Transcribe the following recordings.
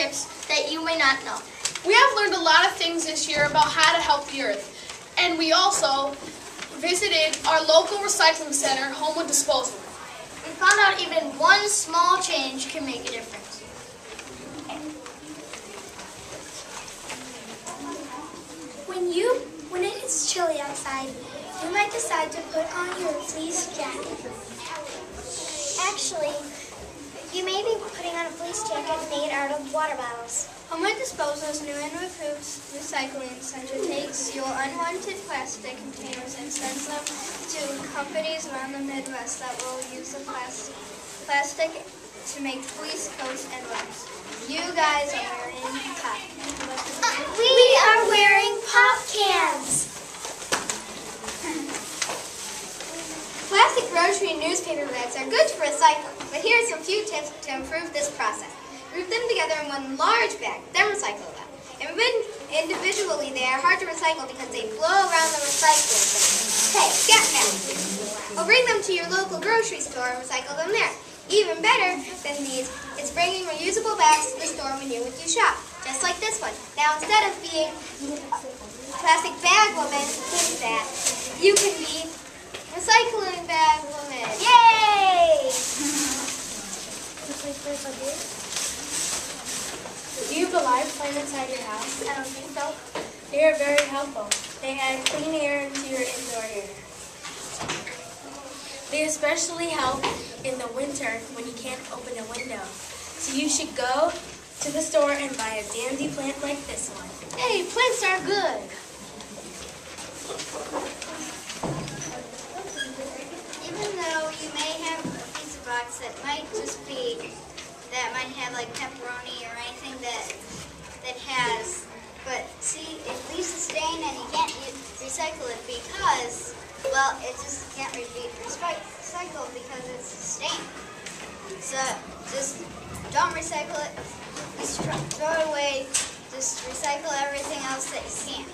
tips that you may not know. We have learned a lot of things this year about how to help the earth. And we also visited our local recycling center, Homewood Disposal. We found out even one small change can make a difference. When it is chilly outside, you might decide to put on your fleece jacket. Actually, you may be putting on a fleece jacket made out of water bottles. Homewood Disposal's new and improved recycling center takes your unwanted plastic containers and sends them to companies around the Midwest that will use the plastic to make fleece coats and rugs. You guys are wearing cotton. We are wearing pop cans. Plastic grocery and newspaper bags are good to recycle, but here are some few tips to improve this process. Group them together in one large bag, then recycle them. Individually, they are hard to recycle because they blow around the recycling bin. Hey, get back! Or bring them to your local grocery store and recycle them there. Even better than these is bringing reusable bags to the store when you shop, just like this one. Now, instead of being plastic bag woman, you can be recycling bag woman. Yay! Do you have a live plant inside your house? I don't think so. They are very helpful. They add clean air into your indoor air. They especially help in the winter when you can't open a window. So you should go to the store and buy a dandy plant like this one. Hey, plants are good. Even though you may have a pizza box that might have like pepperoni or anything that has, but see, it leaves a stain and you can't recycle it because, well, it just can't be recycled because it's a stain. So just don't recycle it, just throw it away, just recycle everything else that you can.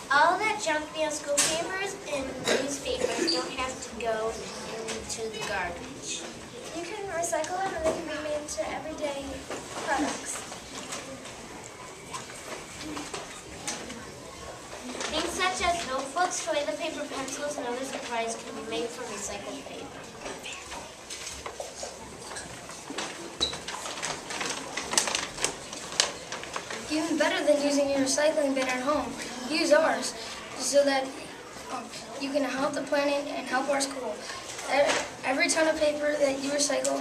All that junk mail, school papers, and newspapers don't have to go into the garbage. You can recycle them and they can be made into everyday products. Things such as notebooks, toilet paper, pencils, and other supplies can be made from recycled paper. Even better than using your recycling bin at home, use ours so that you can help the planet and help our school. Every ton of paper that you recycle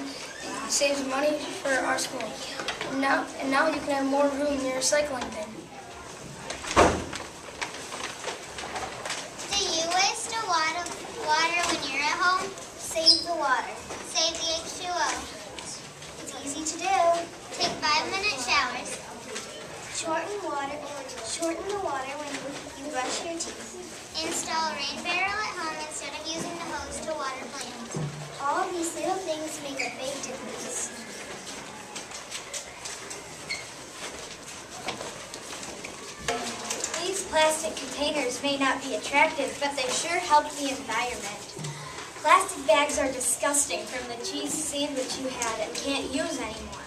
saves money for our school. And now you can have more room in your recycling bin. Do you waste a lot of water when you're at home? Save the water. Save the H2O. It's easy to do. Take 5-minute showers. Shorten the water when you brush your teeth. Install a rain barrel at home instead of using the hose to water plants. All of these little things make a big difference. These plastic containers may not be attractive, but they sure help the environment. Plastic bags are disgusting from the cheese sandwich you had and can't use anymore.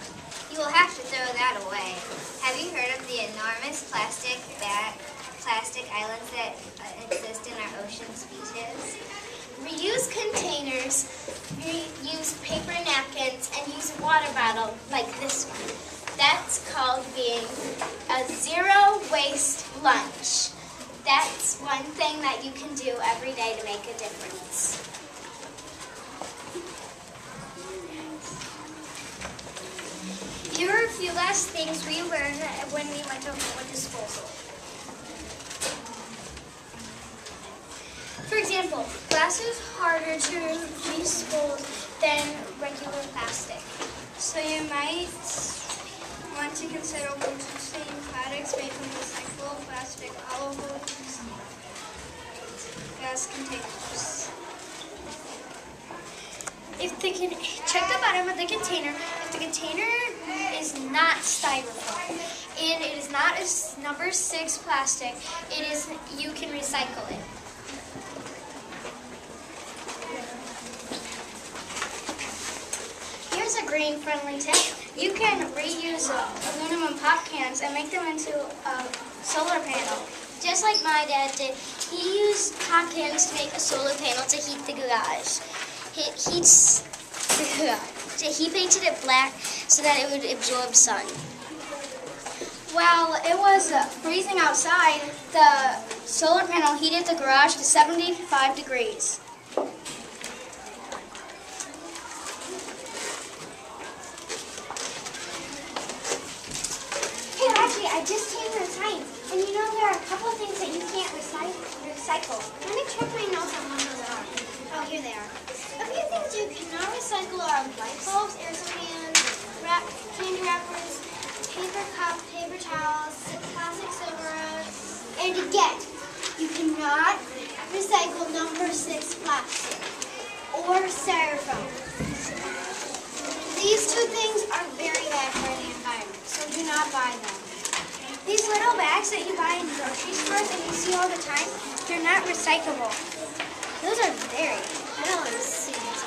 You will have to throw that away. Have you heard of the enormous plastic islands that exist in our ocean's beaches? Reuse containers, reuse paper napkins, and use a water bottle like this one. That's called being a zero waste lunch. That's one thing that you can do every day to make a difference. Here are a few last things we learned when we went to Homewood Disposal. For example, glass is harder to dispose than regular plastic. So you might want to consider purchasing products made from recyclable plastic all over glass containers. Check the bottom of the container. If the container is not styrofoam and it is not a number 6 plastic, you can recycle it. green-friendly tip. You can reuse aluminum pop cans and make them into a solar panel. Just like my dad did, he used pop cans to make a solar panel to heat the garage. He painted it black so that it would absorb sun. While it was freezing outside, the solar panel heated the garage to 75 degrees. Hey, actually, I just came from science, and you know there are a couple of things that you can't recycle. Let me check my notes on what those are. Oh, here they are. A few things you cannot recycle are light bulbs, air cans, candy wrappers, paper cups, paper towels, plastic silverware, and again, you cannot recycle number 6 plastic or styrofoam. These two things are very bad for the environment, so do not buy them. These little bags that you buy in grocery stores and you see all the time, they're not recyclable. Those are very, I don't want to see these.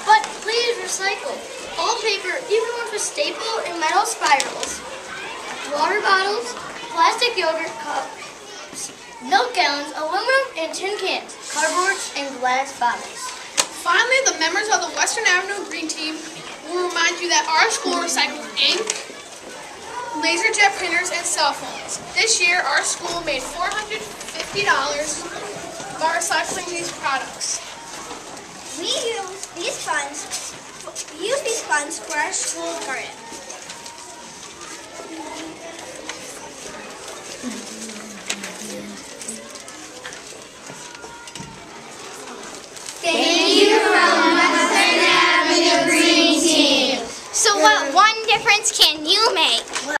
But please recycle all paper, even ones with staple and metal spirals, water bottles, plastic yogurt cups, milk gallons, aluminum and tin cans, cardboard and glass bottles. Finally, the members of the Western Avenue Green Team will remind you that our school recycles ink, laser jet printers, and cell phones. This year, our school made $450 by recycling these products. We use these funds for our school garden. Thank you from Western Avenue Green Team. So what one difference can you make?